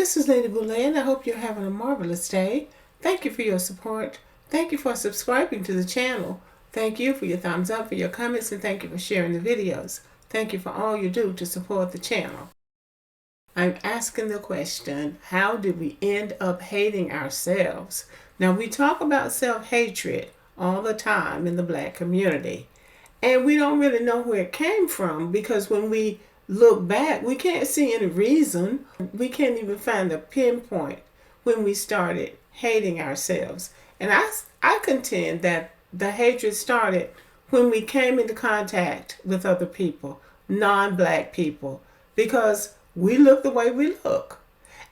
This is Lady Boulay, and I hope you're having a marvelous day. Thank you for your support. Thank you for subscribing to the channel. Thank you for your thumbs up, for your comments, and thank you for sharing the videos. Thank you for all you do to support the channel. I'm asking the question, how did we end up hating ourselves? Now, we talk about self-hatred all the time in the Black community, and we don't really know where it came from, because when we look back, we can't see any reason. We can't even find a pinpoint when we started hating ourselves. And I contend that the hatred started when we came into contact with other people, non-Black people, because we look the way we look.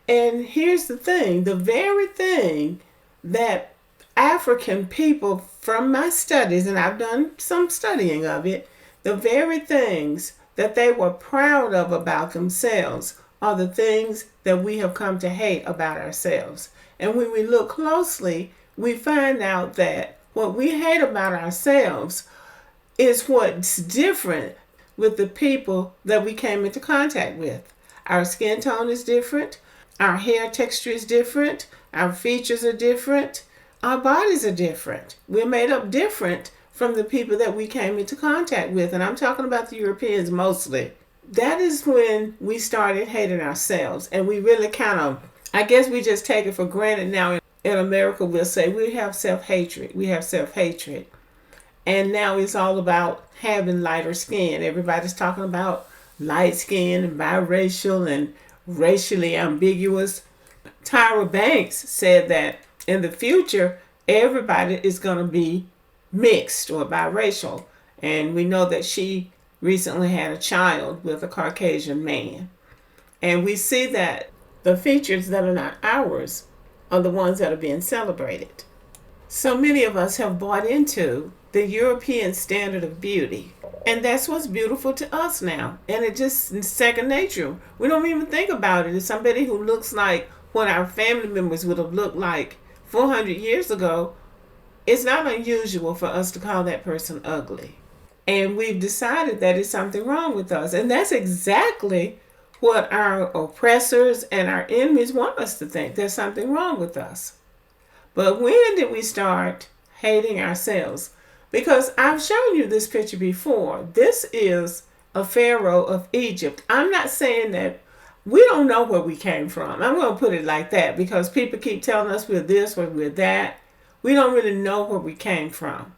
And here's the thing, the very thing that African people, from my studies, and I've done some studying of it, the very things that they were proud of about themselves are the things that we have come to hate about ourselves. And when we look closely, we find out that what we hate about ourselves is what's different with the people that we came into contact with. Our skin tone is different, our hair texture is different, our features are different, our bodies are different. We're made up different from the people that we came into contact with, and I'm talking about the Europeans mostly. That is when we started hating ourselves, and we really kind of, I guess we just take it for granted now. In America, we'll say we have self-hatred. We have self-hatred. And now it's all about having lighter skin. Everybody's talking about light skin and biracial and racially ambiguous. Tyra Banks said that in the future, everybody is going to be mixed or biracial. And we know that she recently had a child with a Caucasian man. And we see that the features that are not ours are the ones that are being celebrated. So many of us have bought into the European standard of beauty. And that's what's beautiful to us now. And it just is second nature. We don't even think about it. It's somebody who looks like what our family members would have looked like 400 years ago. It's not unusual for us to call that person ugly. And we've decided that it's something wrong with us. And that's exactly what our oppressors and our enemies want us to think. There's something wrong with us. But when did we start hating ourselves? Because I've shown you this picture before. This is a pharaoh of Egypt. I'm not saying that we don't know where we came from. I'm going to put it like that, because people keep telling us we're this or we're that. We don't really know where we came from.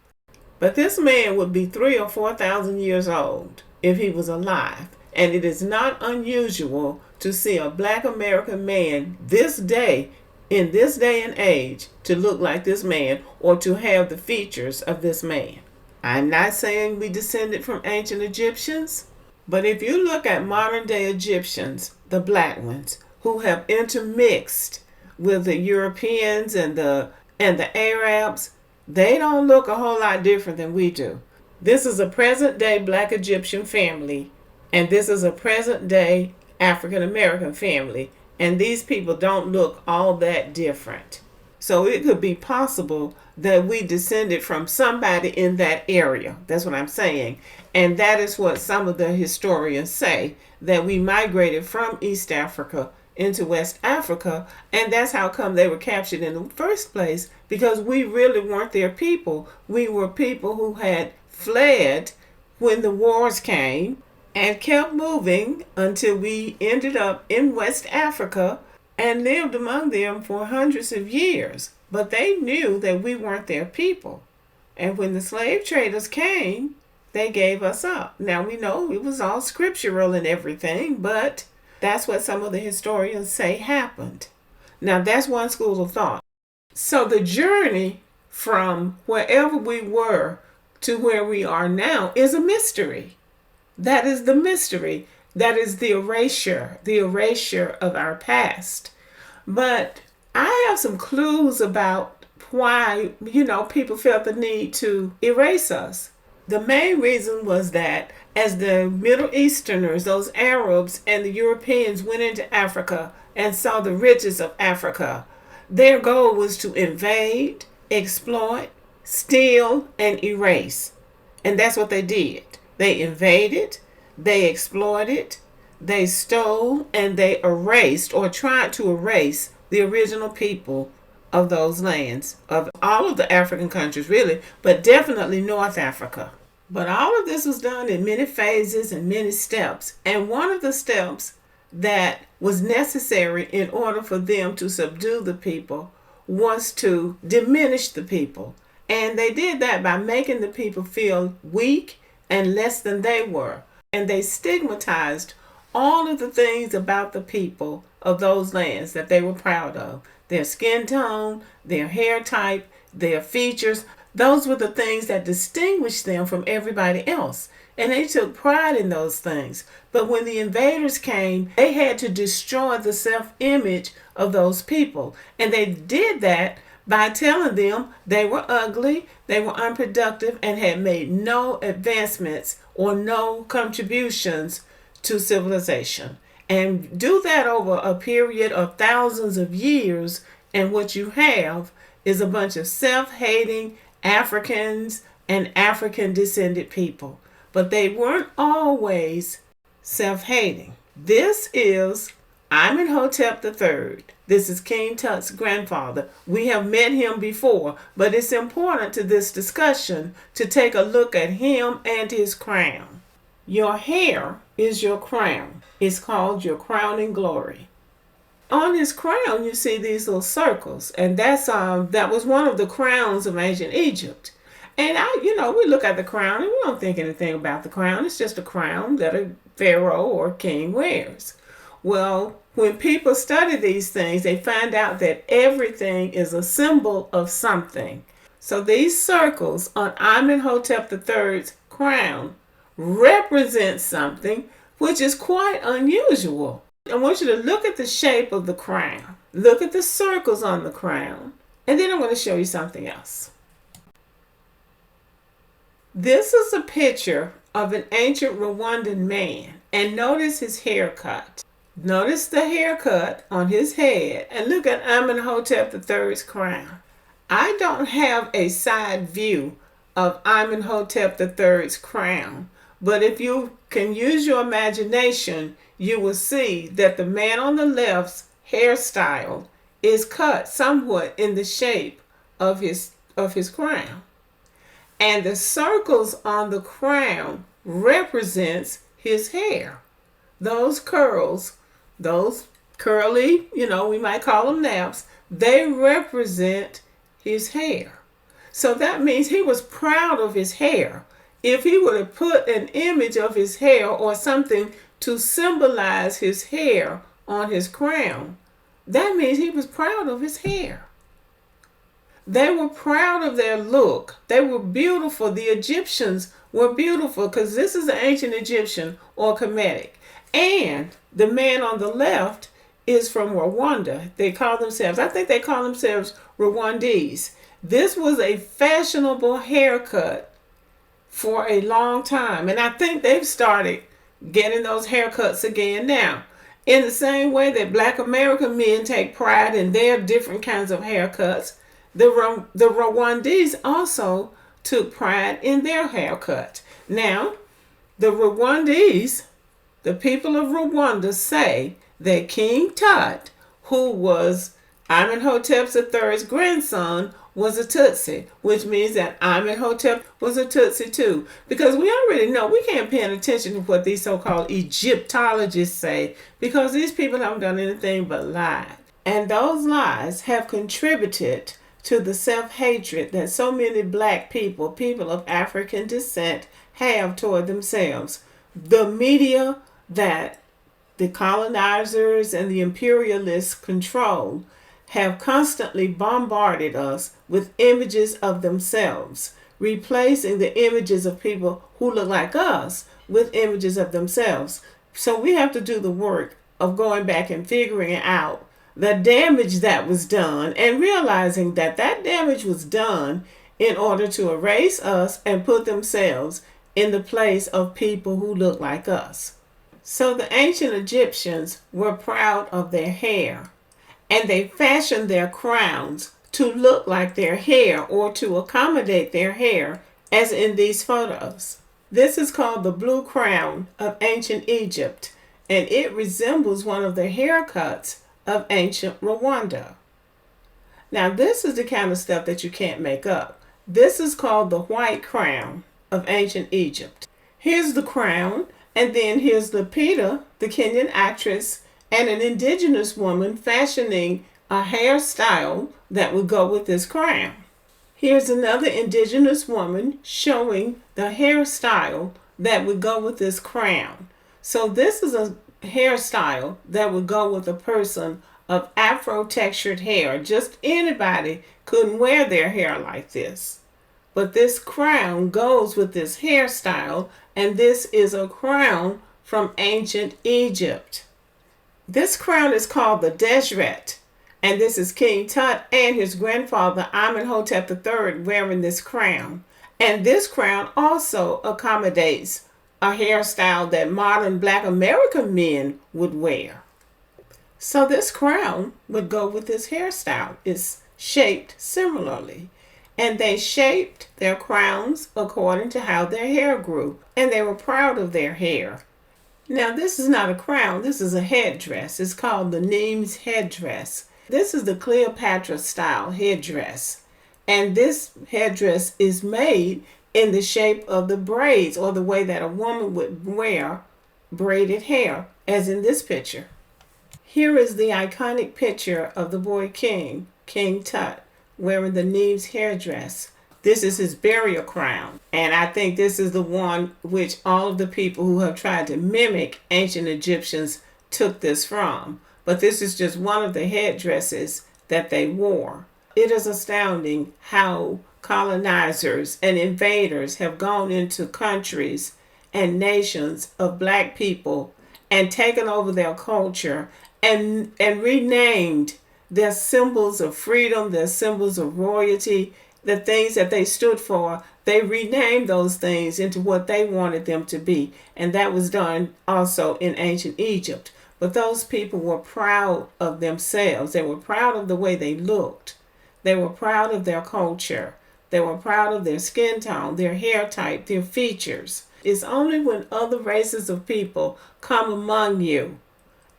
But this man would be 3,000 or 4,000 years old if he was alive. And it is not unusual to see a Black American man this day, in this day and age, to look like this man or to have the features of this man. I'm not saying we descended from ancient Egyptians, but if you look at modern day Egyptians, the Black ones, who have intermixed with the Europeans and the Arabs, they don't look a whole lot different than we do. This is a present day Black Egyptian family, and this is a present day African American family, and these people don't look all that different. So it could be possible that we descended from somebody in that area. That's what I'm saying. And that is what some of the historians say, that we migrated from East Africa into West Africa, and that's how come they were captured in the first place, because we really weren't their people. We were people who had fled when the wars came and kept moving until we ended up in West Africa and lived among them for hundreds of years. But they knew that we weren't their people. And when the slave traders came, they gave us up. Now we know it was all scriptural and everything, but that's what some of the historians say happened. Now that's one school of thought. So the journey from wherever we were to where we are now is a mystery. That is the mystery. That is the erasure of our past. But I have some clues about why, people felt the need to erase us. The main reason was that as the Middle Easterners, those Arabs and the Europeans went into Africa and saw the riches of Africa, their goal was to invade, exploit, steal, and erase. And that's what they did. They invaded, they exploited, they stole and they erased or tried to erase the original people of those lands, of all of the African countries, really, but definitely North Africa. But all of this was done in many phases and many steps. And one of the steps that was necessary in order for them to subdue the people was to diminish the people. And they did that by making the people feel weak and less than they were. And they stigmatized all of the things about the people of those lands that they were proud of. Their skin tone, their hair type, their features. Those were the things that distinguished them from everybody else. And they took pride in those things. But when the invaders came, they had to destroy the self-image of those people. And they did that by telling them they were ugly, they were unproductive, and had made no advancements or no contributions to civilization. And do that over a period of thousands of years, and what you have is a bunch of self-hating Africans and African descended people. But they weren't always self-hating. This is Amenhotep III. This is King Tut's grandfather. We have met him before, but it's important to this discussion to take a look at him and his crown. Your hair is your crown. It's called your crowning glory. On his crown, you see these little circles, and that was one of the crowns of ancient Egypt. And we look at the crown and we don't think anything about the crown. It's just a crown that a pharaoh or king wears. Well, when people study these things, they find out that everything is a symbol of something. So these circles on Amenhotep III's crown represent something which is quite unusual. I want you to look at the shape of the crown. Look at the circles on the crown. And then I'm going to show you something else. This is a picture of an ancient Rwandan man. And notice his haircut. Notice the haircut on his head. And look at Amenhotep III's crown. I don't have a side view of Amenhotep III's crown. But if you can use your imagination, you will see that the man on the left's hairstyle is cut somewhat in the shape of his crown. And the circles on the crown represents his hair. Those curls, those curly, we might call them naps, they represent his hair. So that means he was proud of his hair. If he would have put an image of his hair or something to symbolize his hair on his crown, that means he was proud of his hair. They were proud of their look. They were beautiful. The Egyptians were beautiful because this is an ancient Egyptian or Kemetic. And the man on the left is from Rwanda. I think they call themselves Rwandese. This was a fashionable haircut for a long time. And I think they've started getting those haircuts again now. In the same way that Black American men take pride in their different kinds of haircuts, the Rwandese also took pride in their haircut. Now, the Rwandese, the people of Rwanda, say that King Tut, who was Amenhotep III's grandson, was a Tutsi, which means that Amenhotep was a Tutsi too. Because we already know we can't pay attention to what these so-called Egyptologists say, because these people haven't done anything but lie. And those lies have contributed to the self-hatred that so many Black people, people of African descent, have toward themselves. The media that the colonizers and the imperialists control have constantly bombarded us with images of themselves, replacing the images of people who look like us with images of themselves. So we have to do the work of going back and figuring out the damage that was done and realizing that that damage was done in order to erase us and put themselves in the place of people who look like us. So the ancient Egyptians were proud of their hair, and they fashioned their crowns to look like their hair or to accommodate their hair, as in these photos. This is called the blue crown of ancient Egypt, and it resembles one of the haircuts of ancient Rwanda. Now, this is the kind of stuff that you can't make up. This is called the white crown of ancient Egypt. Here's the crown, and then here's Lupita, the Kenyan actress, and an indigenous woman fashioning a hairstyle that would go with this crown. Here's another indigenous woman showing the hairstyle that would go with this crown. So this is a hairstyle that would go with a person of Afro-textured hair. Just anybody couldn't wear their hair like this. But this crown goes with this hairstyle, and this is a crown from ancient Egypt. This crown is called the Deseret, and this is King Tut and his grandfather Amenhotep III wearing this crown. And this crown also accommodates a hairstyle that modern Black American men would wear. So this crown would go with this hairstyle. It's shaped similarly. And they shaped their crowns according to how their hair grew. And they were proud of their hair. Now, this is not a crown. This is a headdress. It's called the Nemes headdress. This is the Cleopatra style headdress. And this headdress is made in the shape of the braids, or the way that a woman would wear braided hair, as in this picture. Here is the iconic picture of the boy king, King Tut, wearing the Nemes hairdress. This is his burial crown. And I think this is the one which all of the people who have tried to mimic ancient Egyptians took this from. But this is just one of the headdresses that they wore. It is astounding how colonizers and invaders have gone into countries and nations of Black people and taken over their culture and renamed their symbols of freedom, their symbols of royalty, the things that they stood for. They renamed those things into what they wanted them to be. And that was done also in ancient Egypt. But those people were proud of themselves. They were proud of the way they looked. They were proud of their culture. They were proud of their skin tone, their hair type, their features. It's only when other races of people come among you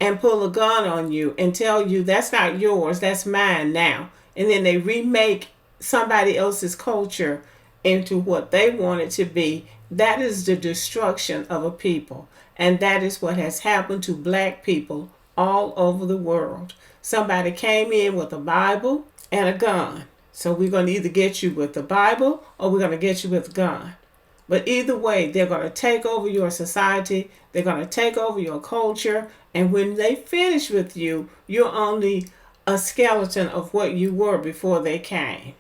and pull a gun on you and tell you that's not yours, that's mine now. And then they remake somebody else's culture into what they want it to be. That is the destruction of a people. And that is what has happened to Black people all over the world. Somebody came in with a Bible and a gun. So we're going to either get you with the Bible or we're going to get you with a gun. But either way, they're going to take over your society. They're going to take over your culture. And when they finish with you, you're only a skeleton of what you were before they came.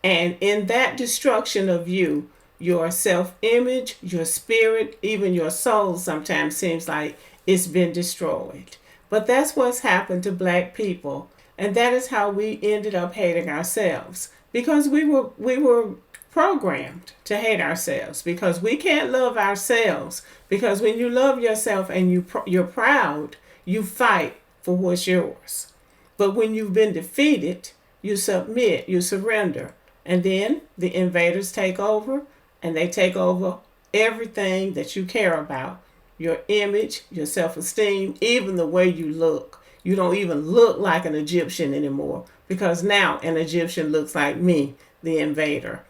And in that destruction of you, your self-image, your spirit, even your soul sometimes seems like it's been destroyed. But that's what's happened to Black people. And that is how we ended up hating ourselves. Because we were programmed to hate ourselves. Because we can't love ourselves. Because when you love yourself and you're proud, you fight for what's yours. But when you've been defeated, you submit, you surrender. And then the invaders take over, and they take over everything that you care about. Your image, your self-esteem, even the way you look. You don't even look like an Egyptian anymore, because now an Egyptian looks like me, the invader.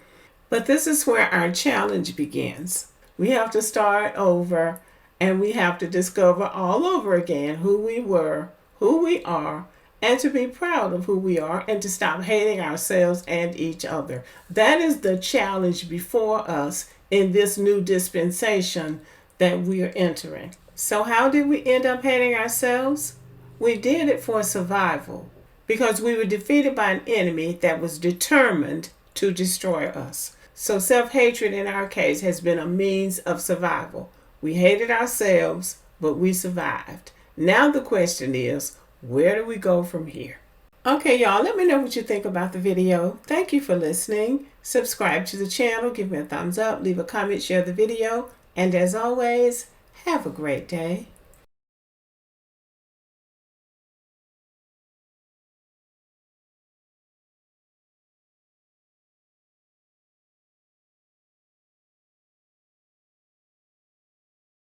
But this is where our challenge begins. We have to start over, and we have to discover all over again who we were, who we are, and to be proud of who we are, and to stop hating ourselves and each other. That is the challenge before us in this new dispensation that we are entering. So how did we end up hating ourselves? We did it for survival, because we were defeated by an enemy that was determined to destroy us. So self-hatred in our case has been a means of survival. We hated ourselves, but we survived. Now the question is, where do we go from here? Okay, y'all, let me know what you think about the video. Thank you for listening. Subscribe to the channel, give me a thumbs up, leave a comment, share the video, and as always, have a great day.